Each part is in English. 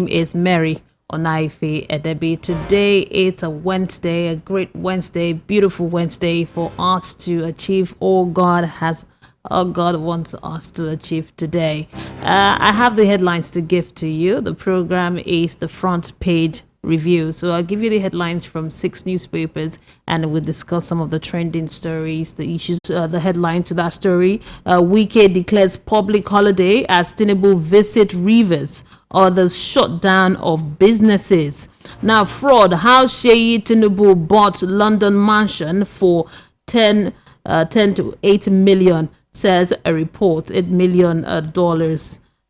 is Mary Onaife Edebi. Today it's a Wednesday, a great Wednesday, beautiful Wednesday for us to achieve all God wants us to achieve today. I have the headlines to give to you. The program is the front page review. So I'll give you the headlines from 6 newspapers and we'll discuss some of the trending stories, the issues, the headline to that story. Wike declares public holiday as Tinubu visit Rivers. Others shut down of businesses. Now, fraud. How Sheyi Tinubu bought London mansion for 10 to 8 million, says a report. $8 million.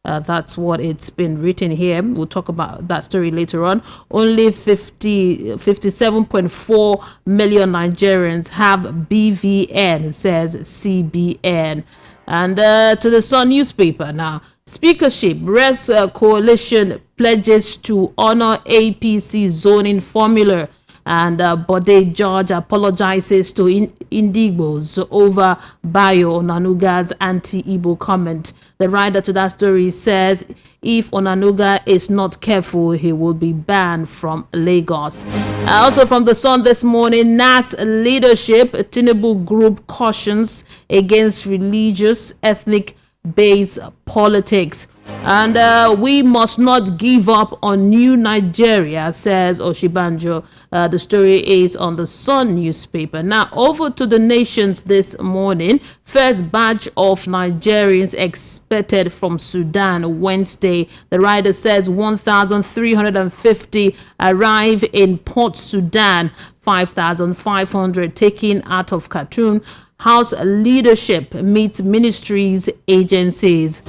That's what it's been written here. We'll talk about that story later on. Only 57.4 million Nigerians have BVN, says CBN. And to the Sun newspaper now. Speakership. Reps coalition pledges to honor APC zoning formula. And Bode George apologizes to Indigbos over Bayo Onanuga's anti-Igbo comment. The writer to that story says if Onanuga is not careful, he will be banned from Lagos. Also from the Sun this morning, NAS leadership, Tinubu group cautions against religious, ethnic-based politics. And we must not give up on new Nigeria, says Oshibanjo. The story is on the Sun newspaper. Now, over to the Nations this morning. First batch of Nigerians expected from Sudan Wednesday. The writer says 1,350 arrive in Port Sudan, 5,500 taken out of Khartoum. House leadership meets ministries, agencies.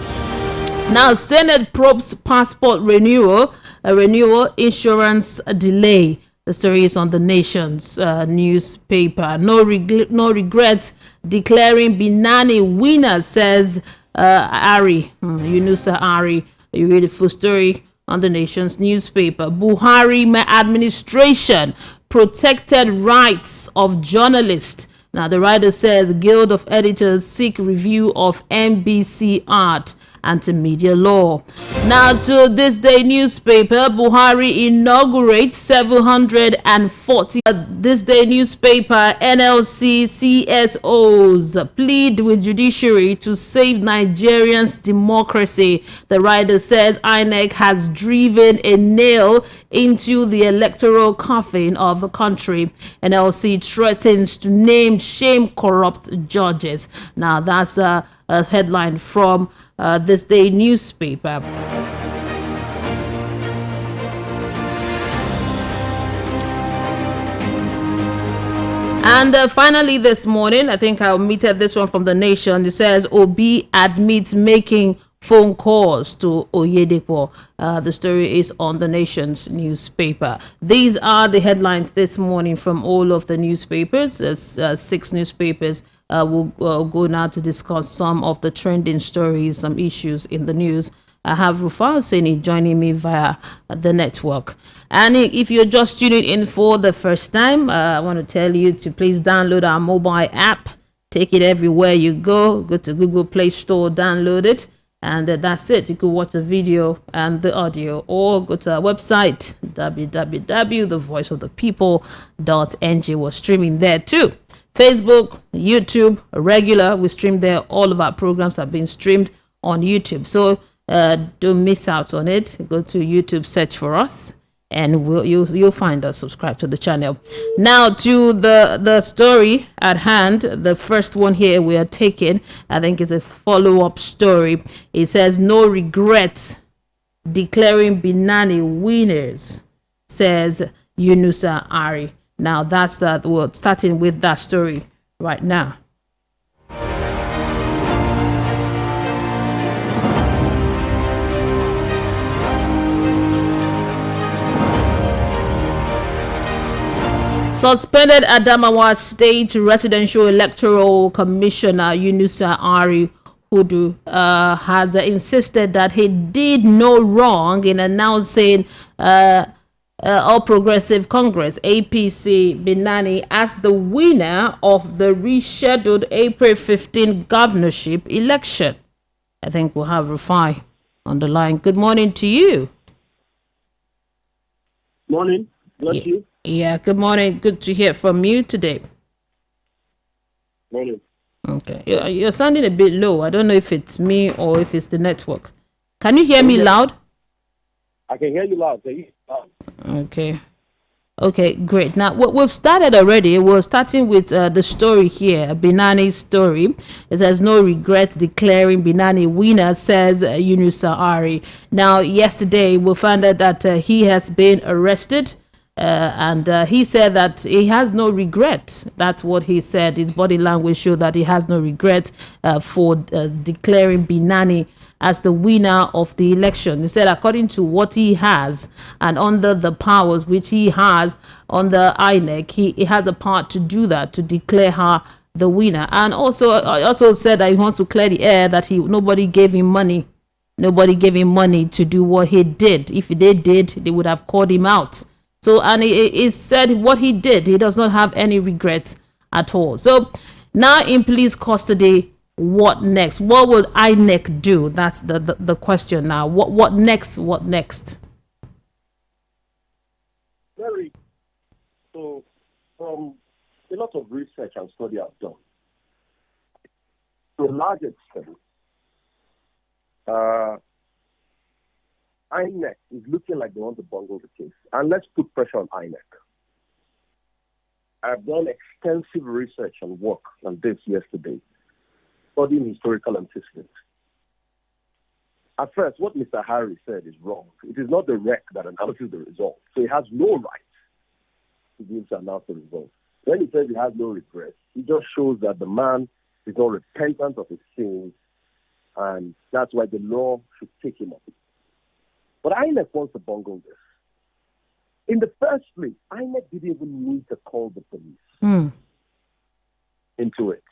Now, Senate probes passport renewal insurance delay. The story is on the Nation's newspaper. No regrets declaring Binani winner, says Yunusa Ari. You read the full story on the Nation's newspaper. Buhari administration protected rights of journalists. Now, the writer says Guild of Editors seek review of NBC art. Anti-media law. Now to this day newspaper, Buhari inaugurates 740. This day newspaper, NLC CSOs plead with judiciary to save Nigerians' democracy. The writer says INEC has driven a nail into the electoral coffin of the country. NLC threatens to shame corrupt judges. Now that's a headline from this day newspaper. And finally this morning, I think I omitted this one from the Nation. It says Obi admits making phone calls to Oyedepo. The story is on the Nation's newspaper. These are the headlines this morning from all of the newspapers. There's 6 newspapers. We'll go now to discuss some of the trending stories, some issues in the news. I have Rufal Seni joining me via the network. And if you're just tuning in for the first time, I want to tell you to please download our mobile app. Take it everywhere you go. Go to Google Play Store, download it. And that's it. You could watch the video and the audio, or go to our website, www.thevoiceofthepeople.ng. We're streaming there too. Facebook, YouTube, regular. We stream there. All of our programs are being streamed on YouTube. So don't miss out on it. Go to YouTube, search for us, and you'll find us. Subscribe to the channel. Now to the story at hand. The first one here we are taking, I think, is a follow-up story. It says no regrets declaring Binani winners, says Yunusa Ari. Now that's we're starting with that story right now. Suspended Adamawa State Residential Electoral Commissioner Yunusa Ari Hudu has insisted that he did no wrong in announcing All Progressive Congress, APC, Binani as the winner of the rescheduled April 15 governorship election. I think we'll have Rufai on the line. Good morning to you. Morning. Bless you. Yeah, good morning. Good to hear from you today. Morning. Okay, you're sounding a bit low. I don't know if it's me or if it's the network. Can you hear Can you me hear me? loud? I can hear you loud. Can you loud? Okay. Okay, great. Now, we've started already. We're starting with the story here, Binani's story. It says, no regret declaring Binani winner, says Yunusa Ari. Now, yesterday, we found out that he has been arrested. And he said that he has no regret. That's what he said. His body language showed that he has no regret for declaring Binani as the winner of the election. He said, according to what he has and under the powers which he has under INEC, he has a part to do that, to declare her the winner. And also said that he wants to clear the air that nobody gave him money. Nobody gave him money to do what he did. If they did, they would have called him out. So, and he said what he did, he does not have any regrets at all. So now in police custody, what next? What will INEC do? That's the question now. What next? What next? Very. So, from a lot of research and study I've done, to a large extent, INEC is looking like they want to bungle the case. And let's put pressure on INEC. I've done extensive research and work on this yesterday, studying historical antecedents. At first, what Mr. Harry said is wrong. It is not the REC that announces the result. So he has no right to be able to announce the result. When he says he has no regrets, he just shows that the man is not repentant of his sins, and that's why the law should take him up. But INEC wants to bungle this. In the first place, INEC didn't even need to call the police into it.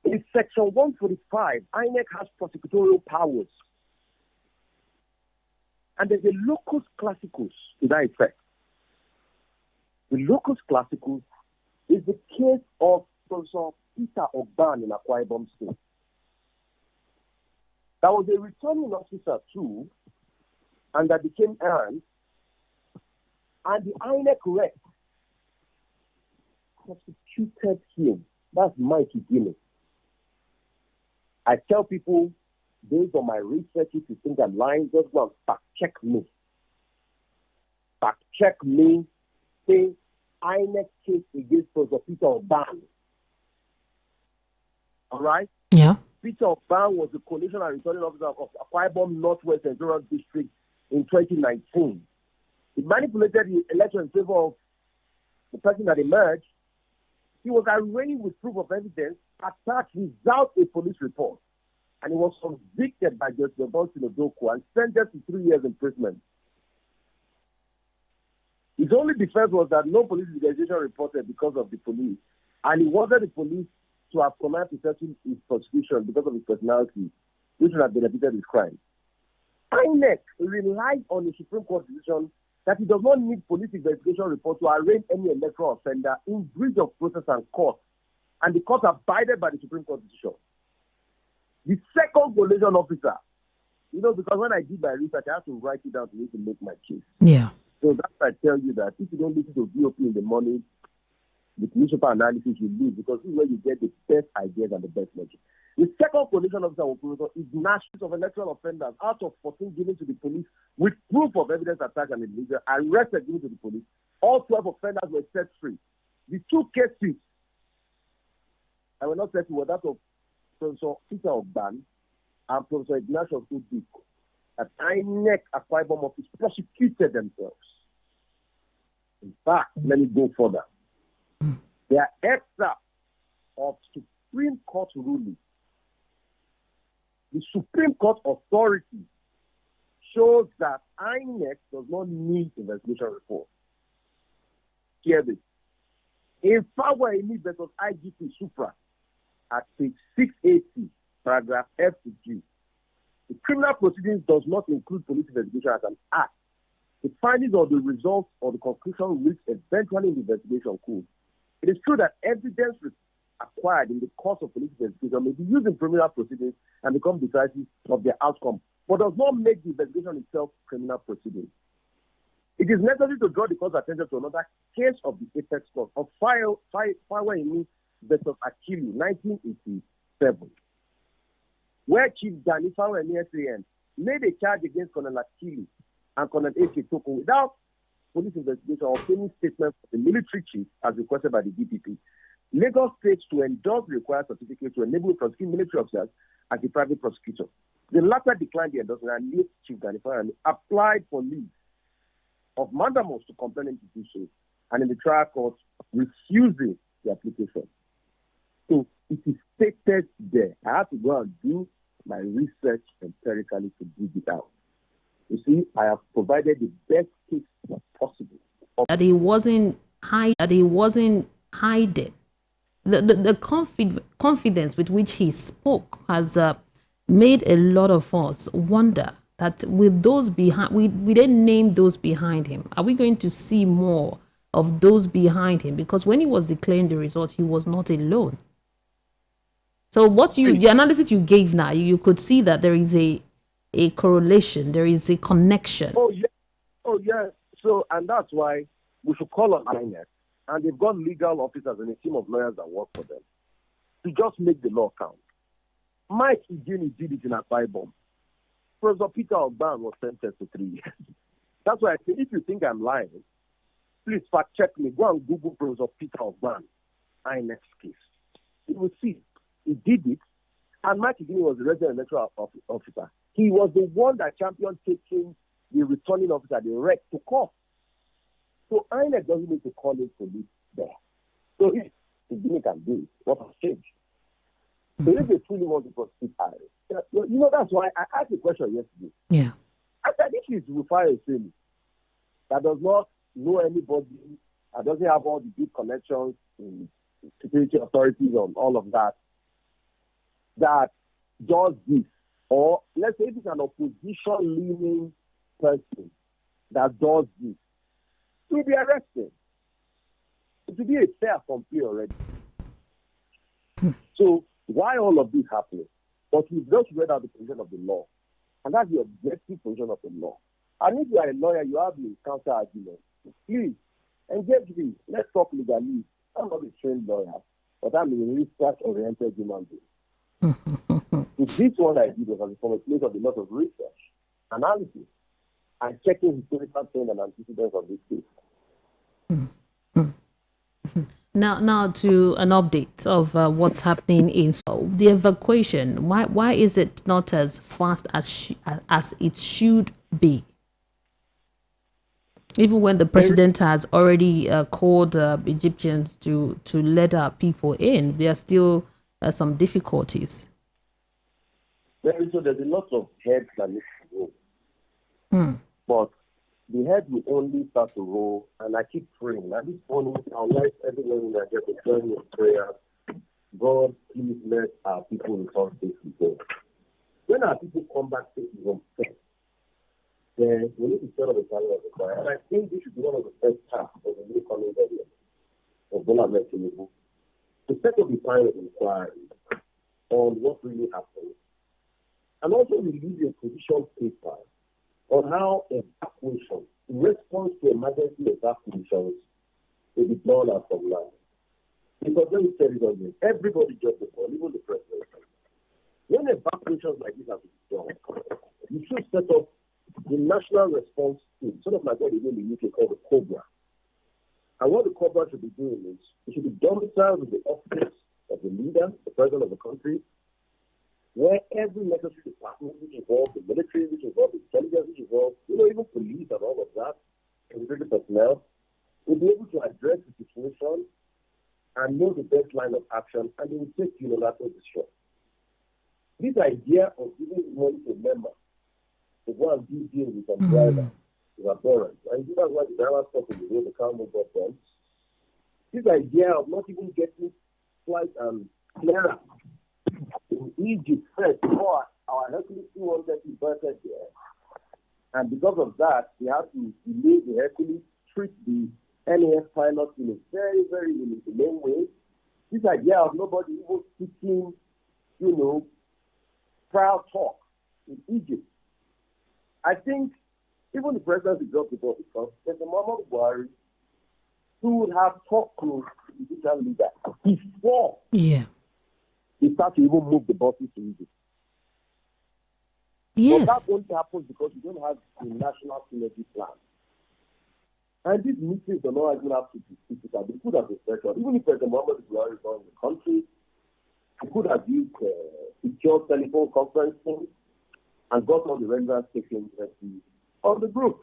In Section 145, INEC has prosecutorial powers. And there's a locus classicus to that effect. The locus classicus is the case of Professor Peter Ogban in Akwa Ibom State. That was a returning officer too, and that became errant, and the INEC rep prosecuted him. That's Mikey Guinness. I tell people, based on my research, if you think I'm lying, just go and fact check me. Fact check me. Say INEC case against Professor Peter Ogban. All right? Yeah. Peter Ogban was the coalition and returning officer of Akwa Ibom Northwest Central District in 2019. He manipulated the election in favor of the person that emerged. He was arraigned with proof of evidence, attacked without a police report, and he was convicted by Justice Tinubu and sentenced to 3 years imprisonment. His only defense was that no police investigation reported because of the police, and he wanted the police to have command to settle his prosecution because of his personality, which would have benefited his crime. INEC relied on the Supreme Court decision that it does not need police investigation report to arraign any electoral offender in breach of process and court, and the court abided by the Supreme Court decision. The second coalition officer, because when I did my research, I had to write it down to make my case. Yeah. So that's why I tell you that if you don't listen to VOP in the morning, the newspaper analysis you lose, because this is where you get the best ideas and the best logic. The second coalition officer is nationals of electoral offenders out of 14 given to the police with proof of evidence attached and individual arrested given to the police. All 12 offenders were set free. The two cases I will not set free were that of Professor Peter Ogban and Professor Ignatius Udik. At INEC Akwa Ibom office prosecuted themselves. In fact, let me go further. There are excerpts of Supreme Court ruling. The Supreme Court authority shows that INEC does not need investigation report. Hear this. In Fawaimi versus IGP Supra, at page 680, paragraph F to G, the criminal proceedings does not include police investigation as an act. The findings or the results or the conclusion reached eventually in the investigation could. It is true that evidence acquired in the course of police investigation may be used in criminal proceedings and become decisive of their outcome, but does not make the investigation itself criminal proceedings. It is necessary to draw the court's attention to another case of the Apex Court of Fawemi versus Akili, 1987, where Chief Gani Fawemi SAN made a charge against Colonel Akili and Colonel H.A. Toko without police investigation or obtaining statements from the military chief as requested by the DPP. Lagos State to endorse the required certificate to enable prosecuting military officers as a private prosecutor. The latter declined the endorsement and late Chief Gani Fawemi applied for leave of mandamus to compel him to do so, and in the trial court refusing the application. So it is stated there. I had to go and do my research empirically to dig it out. You see, I have provided the best case possible. That he wasn't hiding. The confidence with which he spoke has made a lot of us wonder that with those behind, we didn't name those behind him. Are we going to see more of those behind him? Because when he was declaring the result, he was not alone. So the analysis you gave now, you could see that there is a correlation, there is a connection. Oh yeah. So, and that's why we should call on INEC, and they've got legal officers and a team of lawyers that work for them to just make the law count. Mike Igini did it in a bomb. Professor Peter Ogban was sentenced to 3 years. That's why I say, if you think I'm lying, please fact check me. Go and Google Professor Peter Ogban, INEC case. You will see. He did it, and Mike Igini was the resident electoral officer. He was the one that championed taking the returning officer, the rec, to court. So INEC doesn't need to call in police there. So if Igini can do it, what has changed? So if they truly want to prosecute Harry, that's why I asked the question yesterday. Yeah. I said, if it's Rufai Oseni that does not know anybody, that doesn't have all the big connections in security authorities and all of that, that does this, or let's say it's an opposition-leaning person that does this, will be arrested. It will be a fair complaint already. So why all of this happening? But we've just read out the position of the law, and that's the objective position of the law. And if you are a lawyer, you have the counter argument. Please engage me. Let's talk legally. I'm not a trained lawyer, but I'm a research-oriented human being. So this one I did was from a place of a lot of research, analysis, and checking historical trend and antecedents of this case. Now to an update of what's happening in the evacuation. Why is it not as fast as it should be? Even when the president has already called Egyptians to let our people in, there are still some difficulties. So there's a lot of heads that need to roll. But the head will only start to roll, and I keep praying. At this point, I would like everyone in Nigeria to join me in prayer. God, please let our people return safely home. When our people come back safely home, then we need to set up a channel of the choir. And I think this should be one of the first tasks of the new coming government of Tinubu, to set up a panel of inquiry on what really happened, and also release a position paper on how evacuation, in response to emergency evacuations, will be done as of now. Because let me tell you something, everybody just the ball, even the president. When evacuations like this have been done, you should set up the national response team, sort of like what they do in the UK called the COBRA. And what the COBRA should be doing is, it should be domiciled with the office of the leader, the president of the country, where every necessary department which involves the military, which involves the intelligence, which involves, even police and all of that, and the personnel, will be able to address the situation and know the best line of action, and they will take unilateral decision. This idea of giving money to a member to go and do deals with some driver is abhorrent. And that's why the driver stopped in the road, the car moved up them. This idea of not even getting flight and clearance in Egypt first before our Hercules 200 inverted there. And because of that, we have to delay the Hercules, treat the NAF pilots in a very, very inhumane way. This idea of nobody even speaking, trial talk in Egypt. I think Even the presidency dropped the ball because President Muhammad Buhari, who would have talked to the judicial leader before Yeah. he started to even move the bosses to Egypt. Yes. But that only happens because you don't have a national synergy plan. And these meetings are not even have to be physical. They could have been virtual. Even if President Muhammad Buhari is not in the country, he could have used secure telephone conferencing and got all the relevant stakeholders on the group.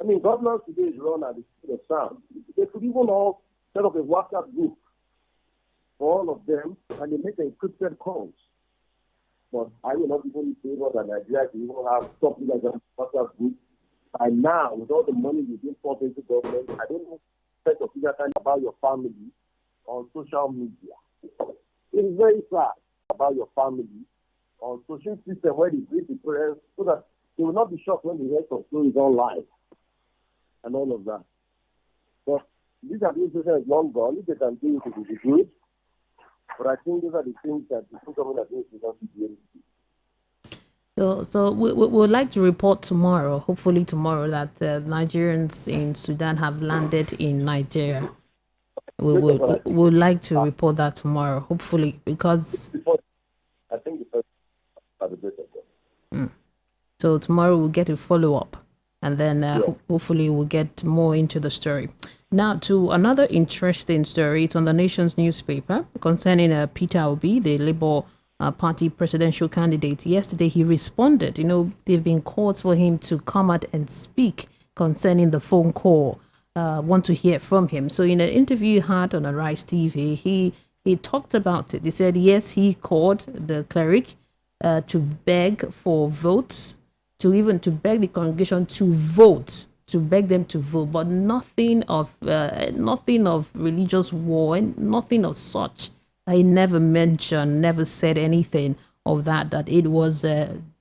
I mean, governance today is run at the speed of sound. They could even all set up a WhatsApp group for all of them, and they make encrypted calls. But I will not even favor that Nigeria can even have something like a WhatsApp group. And now, with all the money you've been poured into government, I don't know of figure time about your family on social media. It is very sad about your family on social system where they greet the parents so that they will not be shocked when they hear some stories online and all of that. But this administration is long gone. If they can do it, it will be good. But I think those are the things that the government administration should be able to do. So we would like to report tomorrow, hopefully tomorrow, that Nigerians in Sudan have landed in Nigeria. We would like to report that tomorrow, hopefully, because I think the first are the better. So tomorrow we'll get a follow-up, and then hopefully we'll get more into the story. Now to another interesting story. It's on the Nation's newspaper concerning Peter Obi, the Labour Party presidential candidate. Yesterday he responded. There've been calls for him to come out and speak concerning the phone call. Want to hear from him. So in an interview he had on Arise TV, he talked about it. He said yes, he called the cleric to beg for votes, to beg the congregation to vote, to beg them to vote, but nothing of religious war, nothing of such. I never mentioned, never said anything of that it was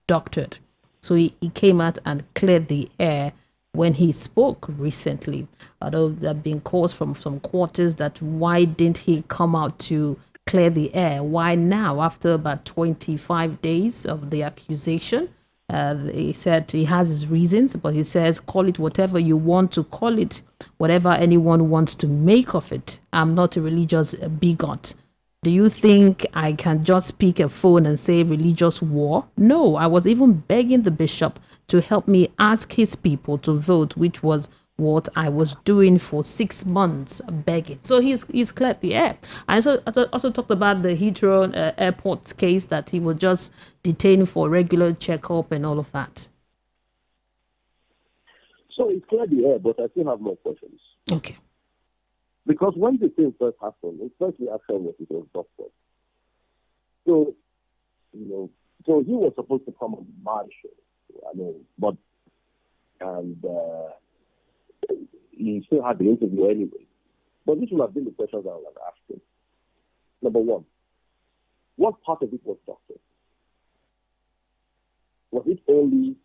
doctored. So he came out and cleared the air when he spoke recently. Although there have been calls from some quarters that why didn't he come out to clear the air? Why now, after about 25 days of the accusation? He said he has his reasons, but he says, call it whatever you want to call it, whatever anyone wants to make of it. I'm not a religious bigot. Do you think I can just pick a phone and say religious war? No, I was even begging the bishop to help me ask his people to vote, which was what I was doing for 6 months, begging. So he's cleared the air. I also talked about the Heathrow airport case, that he was just detained for regular checkup and all of that. So he's cleared the air, but I still have more questions. Okay. Because when the thing first happened, the first reaction was it was doctor. So, so he was supposed to come on my show. But he still had the interview anyway. But this would have been the questions I would have asked him. Number one, what part of it was doctor? Was it only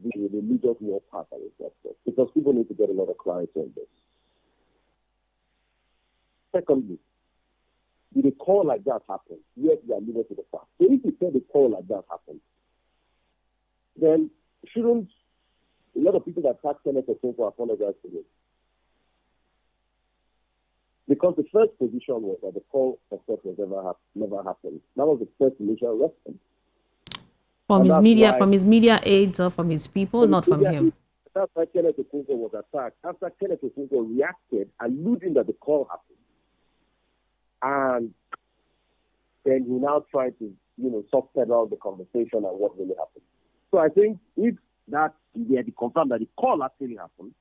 the religious war part that was doctor? Because people need to get a lot of clarity on this. Secondly, did a call like that happen? Yes, we are leaving to the fact. So if you said a call like that happened, then shouldn't a lot of people that attack Senator Tribunal apologize to him? Because the first position was that the call of course never happened. That was the first initial response. From his media aides or from his people, not from him. That's why Kenneth Okonkwo was attacked. After Kenneth Okonkwo reacted, alluding that the call happened. And then he now tried to, soft pedal the conversation and what really happened. So I think if that they had confirmed that the call actually happened,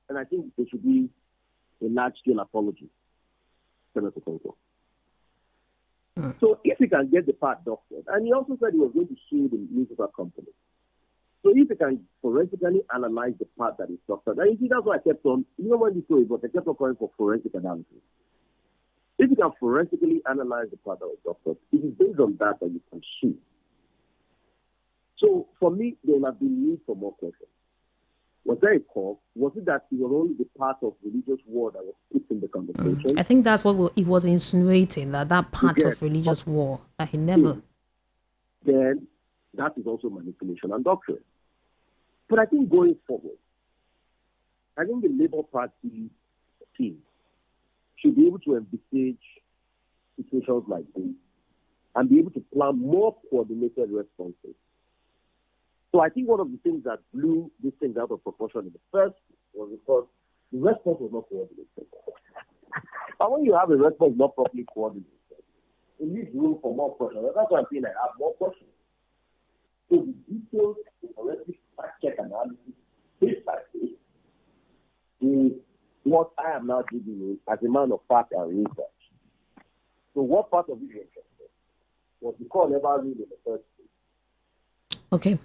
then I think there should be a large-scale apology to Senator Okonkwo. So if he can get the part doctored, and he also said he was going to sue the newspaper company. So if he can forensically analyze the part that is doctored, and you see that's why I kept on, even when this story, but I kept on calling for forensic analysis. If you can forensically analyze the part that was doctored, it is based on that you can sue. So for me, there will have been need for more questions. Was there a call? Was it that it was only the part of religious war that was put in the conversation? I think that's what he was insinuating, that part of religious war, that he never... Then that is also manipulation and doctrine. But I think going forward, I think the Labour Party team should be able to envisage situations like this and be able to plan more coordinated responses. So I think one of the things that blew these things out of proportion in the first was because the response was not coordinated. And when you have a response not properly coordinated, it leaves room for more questions. That's why I'm saying I have more questions. So the details, the forensic fact-check analysis, case by case, is what I am now giving you as a man of fact and research. So what part of it is interesting was the call never read in the first place. Okay,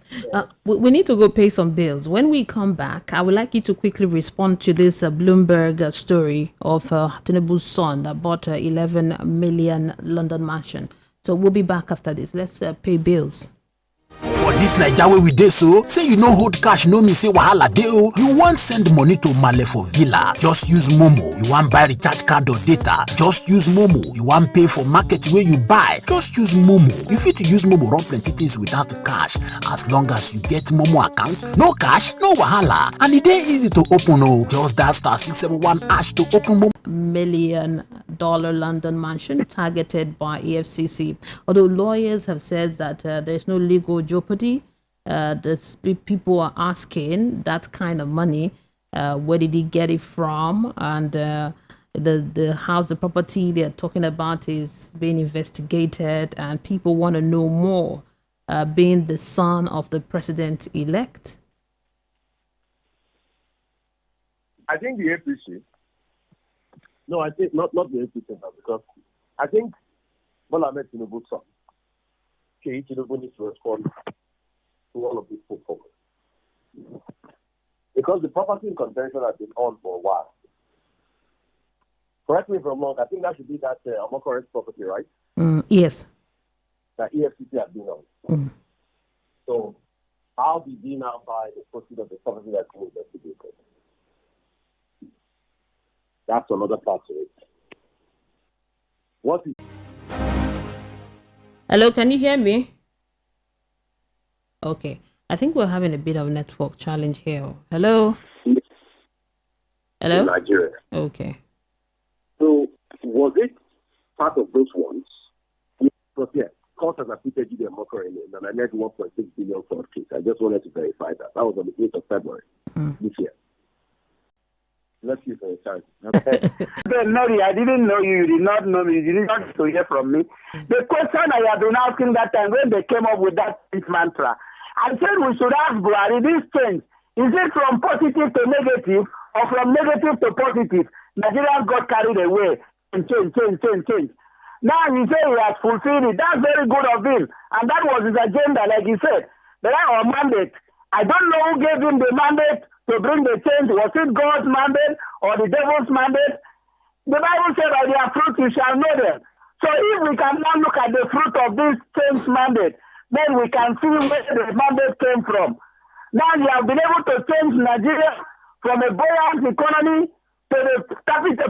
we need to go pay some bills. When we come back, I would like you to quickly respond to this Bloomberg story of Tinubu's son that bought a 11 million London mansion. So we'll be back after this. Let's pay bills. For this Naija wey we dey so, say you no hold cash no mean say wahala dey o. You wan send money to Male for villa, just use Momo. You wan buy recharge card or data, just use Momo. You wan pay for market wey you buy, just use Momo. You fit use Momo run plenty things without cash. As long as you get Momo account, no cash, no wahala. And e dey easy to open o. Just dial *671# to open Momo. $1 million London mansion targeted by EFCC. Although lawyers have said that there's no legal jeopardy, people are asking that kind of money. Where did he get it from? And the house, the property they're talking about is being investigated, and people want to know more. Being the son of the president-elect. I think the APC. No, I think not the APC because I think Bola Ahmed Tinubu's son, Tinubu needs to respond to all of these put forward. Because the property in contention has been on for a while. Correct me if I'm wrong, I think that should be that Amokore's property, right? Yes. That EFCC has been on. So, how did he now buy the property of the property that's been investigated? That's another part of it. What is... Hello, can you hear me? Okay. I think we're having a bit of a network challenge here. Hello? Hello? In Nigeria. Okay. So, was it part of those ones? Because, yes, court has acquitted you and Mokore and I net 1.6 billion for case. I just wanted to verify that. That was on the 8th of February this year. Let's use a chance. Okay. Mary, I didn't know you. You did not know me. You did not to hear from me. The question I had been asking that time when they came up with that mantra, I said we should ask Buhari, this change, is it from positive to negative or from negative to positive? Nigerians got carried away and change. Now he said he has fulfilled it. That's very good of him. And that was his agenda, like he said. There are our mandate. I don't know who gave him the mandate to bring the change. Was it God's mandate or the devil's mandate? The Bible said, by their fruit you shall know them. So if we can now look at the fruit of this change mandate, then we can see where the mandate came from. Now you have been able to change Nigeria from a buoyant economy to the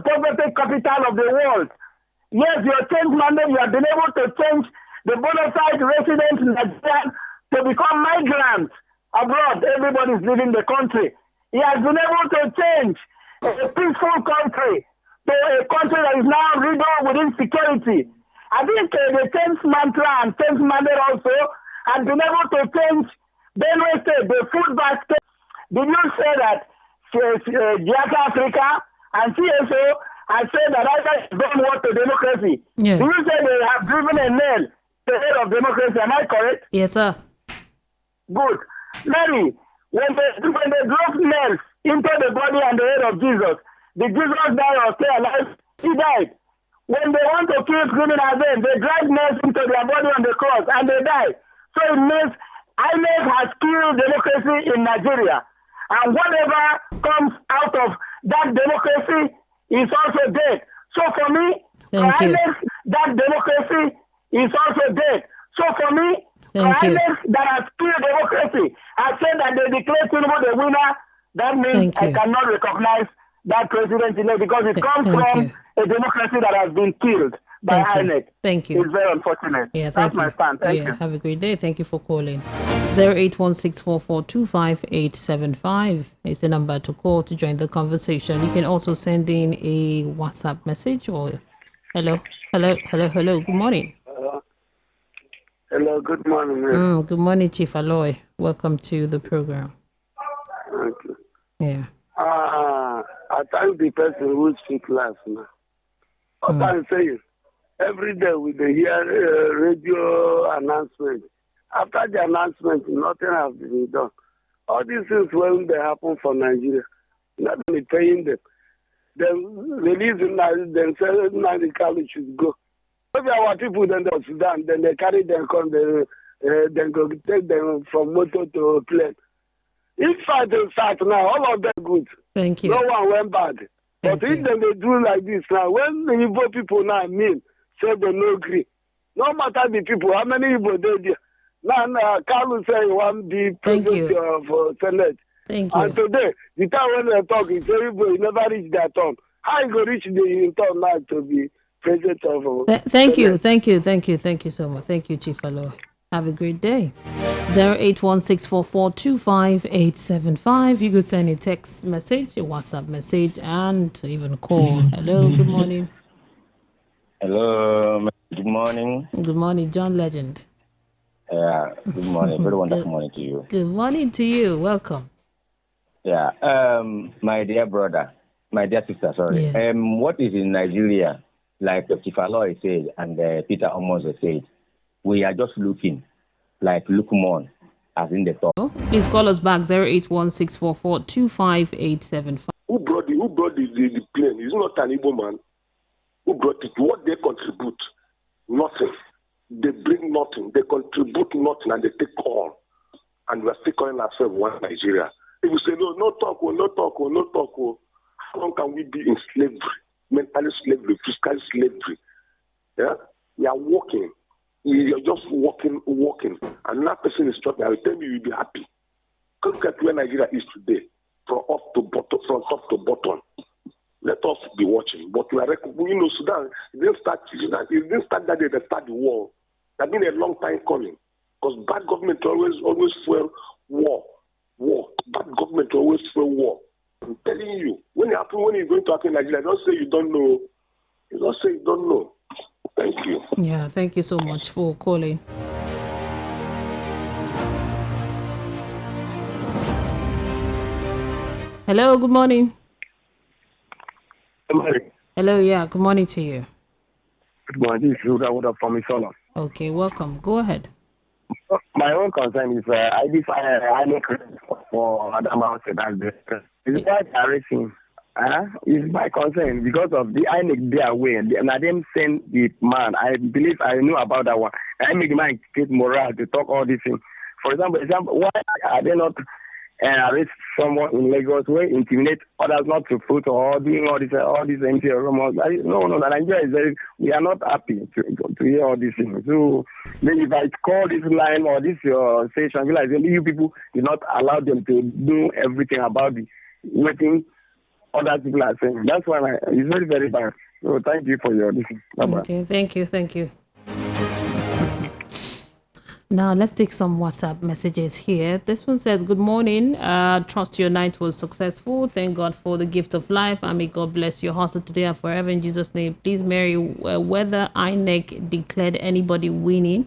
poverty capital of the world. Yes, your change mandate, you have been able to change the bona fide residents in Nigeria to become migrants abroad. Everybody is leaving the country. He has been able to change a peaceful country to a country that is now riddled with insecurity. I think the change mantra and change mandate also has been able to change Benue State, the food basket. Did you say that Jack Africa and CSO has said that Africa is done what to democracy? Yes. Did you say they have driven a nail to the head of democracy? Am I correct? Yes, sir. Good. Mary, when they drove nails into the body and the head of Jesus, did Jesus die or stay alive? He died. When they want to kill criminals, then they drive nails into their body on the cross and they die. So it means INEC has killed democracy in Nigeria. And whatever comes out of that democracy is also dead. So for me, INEC, that democracy is also dead. So for me, INEC that has killed democracy, I said that they declared Tinubu the winner. That means I cannot recognize that president because it comes from a democracy that has been killed by INEC. Thank you. It's very unfortunate. Yeah, That's my stand. Thank you. Have a great day. Thank you for calling. 08164425875 is the number to call to join the conversation. You can also send in a WhatsApp message or hello. Good morning. Hello, good morning. Good morning, Chief Aloy. Welcome to the program. Thank you. Yeah. I thank the person who speak last now. What I'm saying, every day we hear radio announcement. After the announcement, nothing has been done. All these things when they happen for Nigeria, not only paying them. Then releasing them say now the college should go. Maybe our people then to Sudan, then they carry them come, then go take them from motor to plane. If fight will start now, all of them good. Thank you. No one went bad. But if they do like this now, when the Igbo people now say they no agree, no matter the people, how many Igbo they there? Now, Carlos say he want to be president of Senate. Thank you. And today, the time when they talk, he say Igbo, he never reach their turn. How he go reach the turn now to be president of Thank you so much. Thank you, Chief Aloy. Have a great day. 08164425875. You could send a text message, a WhatsApp message, and even call. Hello, good morning. Hello, good morning. Good morning, John Legend. Yeah, good morning. Very wonderful morning to you. Good morning to you. Welcome. Yeah, my dear sister, sorry. Yes. What is in Nigeria, like Chief Aloy said and Peter almost said, we are just looking like Lukumon, as in the top. Please call us back 08164425875. Who brought the plane? Is not an Igbo man. Who brought it? What they contribute? Nothing. They bring nothing. They contribute nothing, and they take all. And we are still calling ourselves one Nigeria. If we say no talk, how long can we be in slavery, mentally slavery, physical slavery? Yeah, we are working. You're just walking, and that person is talking. I will tell you, you'll be happy. Look at where Nigeria is today, from top to bottom. Let us be watching. But we are, Sudan. It didn't start that day. They start the war. That's been a long time coming. Because bad government always fuel war. Bad government always fuel war. I'm telling you, when you're going to happen in Nigeria, don't say you don't know. You don't say you don't know. Thank you. Yeah, thank you so much for calling. Hello, good morning. Good morning. Hello, yeah, good morning to you. Good morning. This is Ruda from Isola. Okay, welcome. Go ahead. My own concern is I make for Adamawa. Is that arresting? Is my concern because of the INEC their way and them send the man. I believe I know about that one. I make my get morale to talk all these things. For example, why are they not arrest someone in Lagos where intimidate others not to vote or doing all these empty rumors? No, Nigeria is we are not happy to hear all these things. So then if I call this line or this your station, like you people did not allow them to do everything about the waiting other people are saying. That's why it's very, very bad. So thank you for your listening. Bye-bye. Okay, thank you. Now let's take some WhatsApp messages here. This one says, good morning. Trust your night was successful. Thank God for the gift of life. And may God bless your hustle today and forever in Jesus' name. Please, Mary, whether INEC declared anybody winner,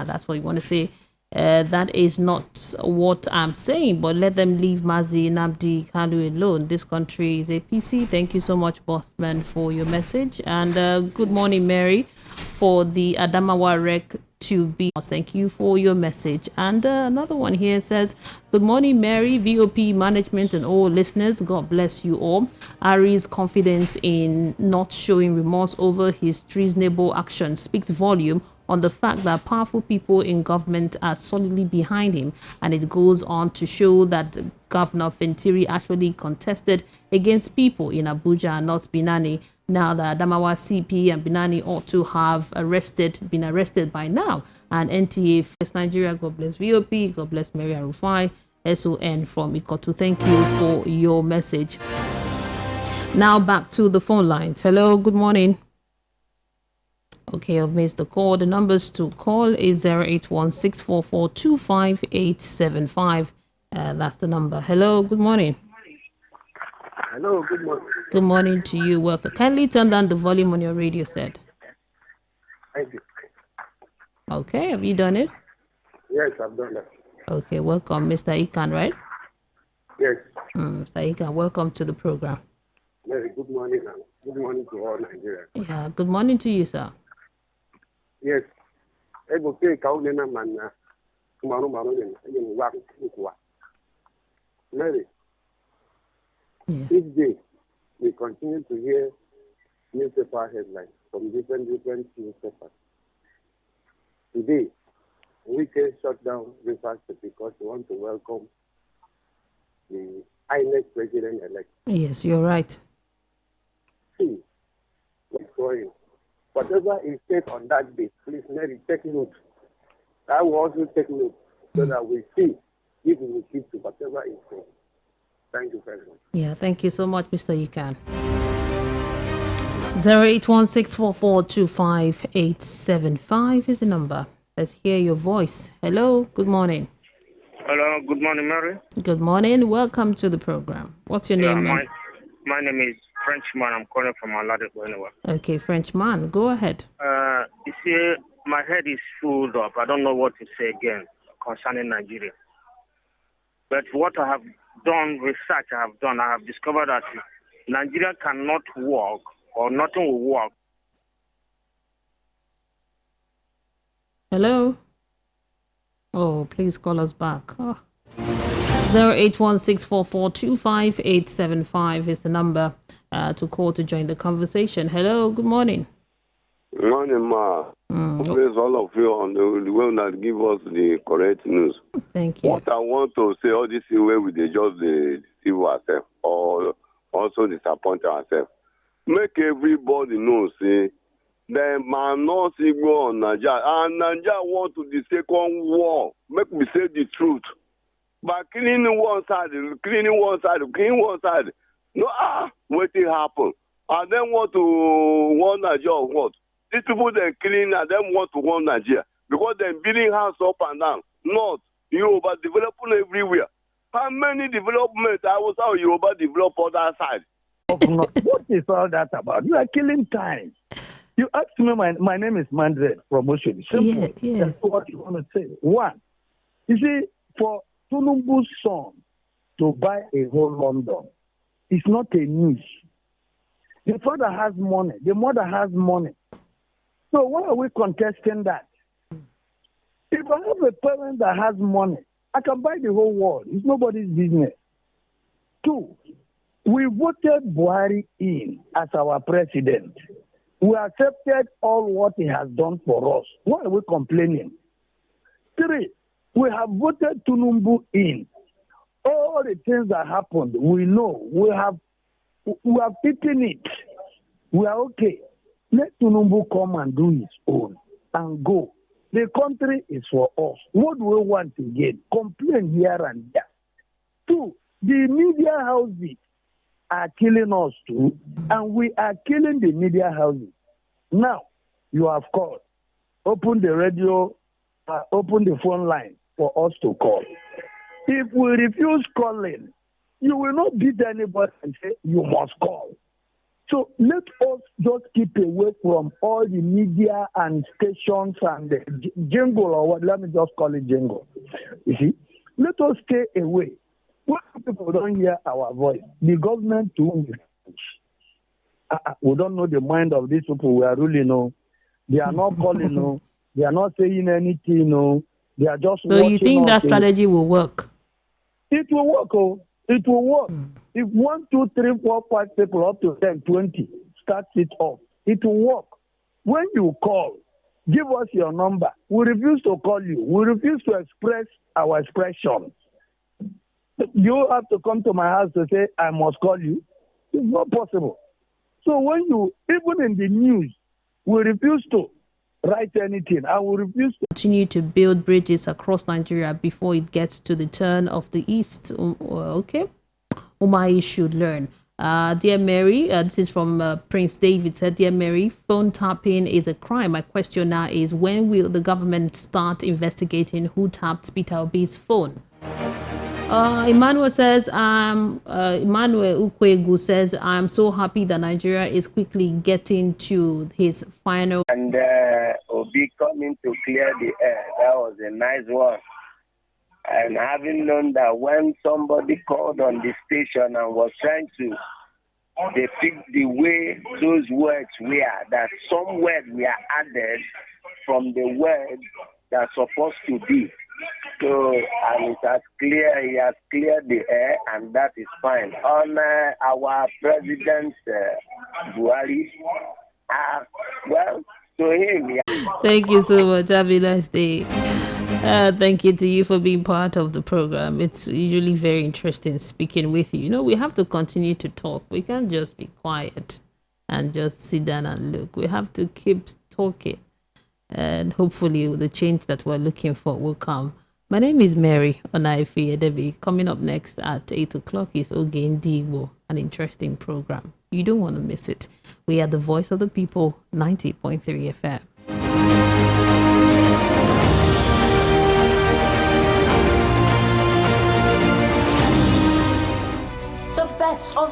that's what you want to say. That is not what I'm saying, but let them leave Mazi Nnamdi Kanu alone. This country is a PC. Thank you so much, Bossman, for your message. And good morning, Mary, for the Adamawa wreck to be. Thank you for your message. And another one here says, good morning, Mary, VOP management and all listeners. God bless you all. Ari's confidence in not showing remorse over his treasonable action speaks volume on the fact that powerful people in government are solidly behind him, and it goes on to show that Governor Fintiri actually contested against people in Abuja and not Binani. Now the Adamawa CP and Binani ought to have been arrested by now. And NTA First Nigeria, God bless VOP, God bless Mary Rufai, SON from Ikotu. Thank you for your message. Now back to the phone lines. Hello, good morning. Okay, I've missed the call. The numbers to call is 08164425875. That's the number. Hello, good morning. Hello, good morning. Good morning to you. Welcome. Kindly turn down the volume on your radio set. Thank you. Okay, have you done it? Yes, I've done that. Okay, welcome, Mr. Ikan, right? Yes. Mr. Ikan, welcome to the program. Very good morning, and good morning to all Nigerians. Yeah, good morning to you, sir. Yes. Mary, each day we continue to hear newspaper headlines from different newspapers. Today, we can shut down Rivers because we want to welcome the INEC president-elect. Yes, you're right. See, what's going. Whatever is said on that day, please, Mary, take note. I will also take note so that we see if we will keep to whatever is said. Thank you very much. Yeah, thank you so much, Mr. Ikan. 08164425875 is the number. Let's hear your voice. Hello, good morning. Hello, good morning, Mary. Good morning. Welcome to the program. What's your name? My name is Frenchman. I'm calling from Aladipo anyway. Okay, Frenchman, go ahead. You see, my head is filled up. I don't know what to say again concerning Nigeria. But what I have done, research I have discovered that Nigeria cannot work or nothing will work. Hello? Oh, please call us back. 08164425875 is the number to call to join the conversation. Hello, good morning. Good morning, Ma. Praise all of you on the way that give us the correct news. Thank you. What I want to say, all this way we they just deceive ourselves or also disappoint ourselves. Make everybody know, say, they might not go on Nigeria. And Nigeria want to the second war. Make me say the truth. But cleaning one side. No, what will happen? And then want to warn Nigeria of what? These people they clean and then want to warn Nigeria. Because they're building house up and down. North, Yoruba developing everywhere. How many developments I was how Yoruba develop other side? What is all that about? You are killing time. You asked me, my name is Mandre Promotion. Simple. Yeah. That's what you want to say. One, you see, for Tinubu's son to buy a whole London, it's not a news. The father has money. The mother has money. So why are we contesting that? If I have a parent that has money, I can buy the whole world. It's nobody's business. Two, we voted Buhari in as our president. We accepted all what he has done for us. Why are we complaining? Three, we have voted Tinubu in. All the things that happened, we know. We have eaten it. We are okay. Let Tinubu come and do his own and go. The country is for us. What do we want to get? Complain here and there. Two, the media houses are killing us too, and we are killing the media houses. Now, you have called. Open the radio, open the phone line for us to call. If we refuse calling, you will not beat anybody and say, you must call. So let us just keep away from all the media and stations and the jingle or what, let me just call it jingle. You see, let us stay away. When people don't hear our voice, the government too, we don't know the mind of these people we are ruling, no. They are not calling, no. They are not saying anything, no. They are just So you think that strategy will work? It will work, oh. It will work. If 1, 2, 3, 4, 5 people up to 10, 20 starts it off, it will work. When you call, give us your number. We refuse to call you. We refuse to express our expression. You have to come to my house to say, I must call you. It's not possible. So when you, even in the news, we refuse to write anything. I will refuse to continue to build bridges across Nigeria before it gets to the turn of the east. Okay, Umai should learn. Dear Mary, this is from Prince David, said, Dear Mary, phone tapping is a crime. My question now is, when will the government start investigating who tapped Peter Obi's phone? Emmanuel says, Emmanuel Ukwegu says, I'm so happy that Nigeria is quickly getting to his final. And Obi coming to clear the air, that was a nice one. And having known that when somebody called on the station and was trying to depict the way those words were, that some words were added from the words that's supposed to be. So, and he has cleared the air, and that is fine. On our President Buhari, well, to him, yeah. Thank you so much. Have a nice day. Thank you to you for being part of the program. It's usually very interesting speaking with you. You know, we have to continue to talk. We can't just be quiet and just sit down and look. We have to keep talking. And hopefully the change that we're looking for will come. My name is Mary Onaife Edebi. Coming up next at 8 o'clock is Oge Ndiwo, an interesting program. You don't want to miss it. We are the voice of the people, 90.3 FM.